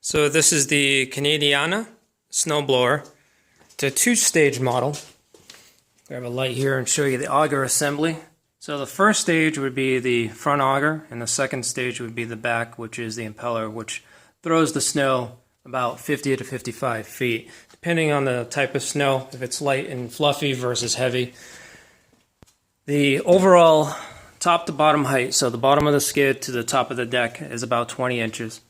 So this is the Canadiana snowblower. It's a two-stage model. Grab a light here and show you the auger assembly. So the first stage would be the front auger, and the second stage would be the back, which is the impeller, which throws the snow about 50 to 55 feet, depending on the type of snow, if it's light and fluffy versus heavy. The overall top to bottom height, so the bottom of the skid to the top of the deck, is about 20 inches.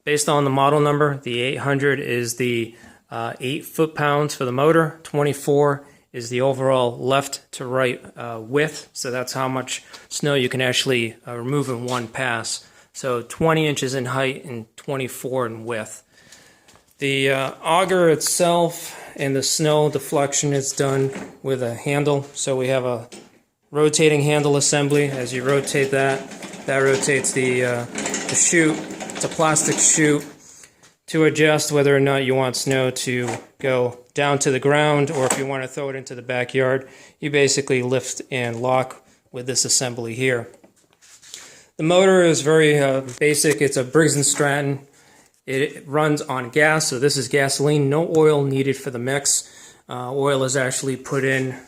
Based on the model number, the 800 is the 8 foot-pounds for the motor, 24 is the overall left to right width, so that's how much snow you can actually remove in one pass. So 20 inches in height and 24 in width. The auger itself and the snow deflection is done with a handle, so we have a rotating handle assembly. As you rotate that, that rotates the chute. It's a plastic chute to adjust whether or not you want snow to go down to the ground, or if you want to throw it into the backyard, you basically lift and lock with this assembly here. The motor is very basic. It's a Briggs & Stratton. It runs on gas, so this is gasoline. No oil needed for the mix. Oil is actually put in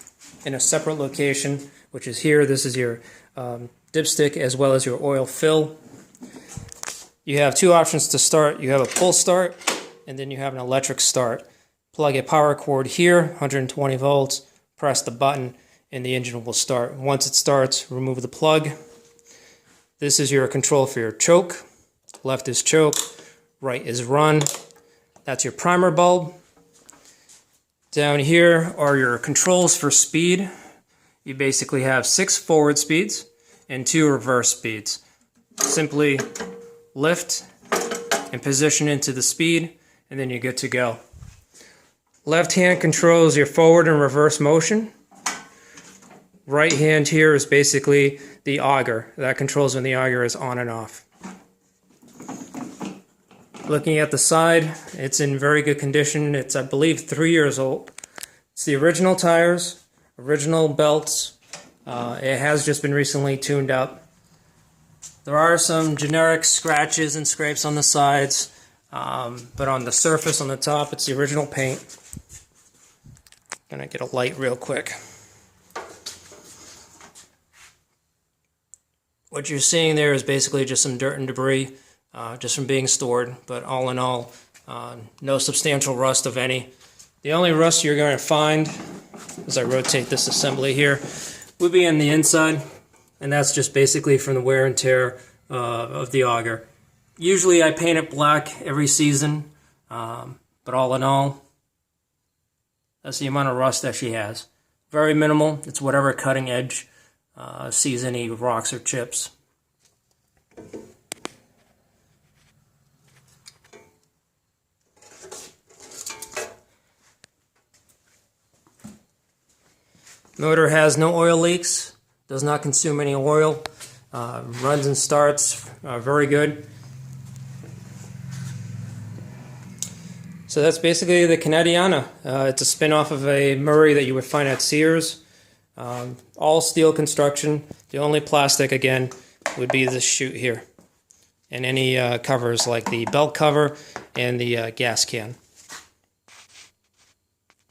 a separate location, which is here. This is your dipstick as well as your oil fill. You have two options to start. You have a pull start, and then you have an electric start. Plug a power cord here, 120 volts, press the button, and the engine will start. Once it starts, remove the plug. This is your control for your choke. Left is choke, right is run. That's your primer bulb. Down here are your controls for speed. You basically have 6 forward speeds and 2 reverse speeds. Simply lift and position into the speed, and then you're good to go. Left hand controls your forward and reverse motion. Right hand here is basically the auger. That controls when the auger is on and off. Looking at the side, it's in very good condition. It's, I believe, 3 years old. It's the original tires, original belts. It has just been recently tuned up. There are some generic scratches and scrapes on the sides, but on the surface, on the top, it's the original paint. Gonna get a light real quick. What you're seeing there is basically just some dirt and debris, just from being stored, but all in all, no substantial rust of any. The only rust you're going to find, as I rotate this assembly here, would be in the inside. And that's just basically from the wear and tear of the auger. Usually I paint it black every season, but all in all, that's the amount of rust that she has. Very minimal. It's whatever cutting edge sees any rocks or chips. Motor has no oil leaks. Does not consume any oil, runs and starts very good. So that's basically the Canadiana. It's a spin-off of a Murray that you would find at Sears. All steel construction. The only plastic, again, would be this chute here. And any covers like the belt cover and the gas can.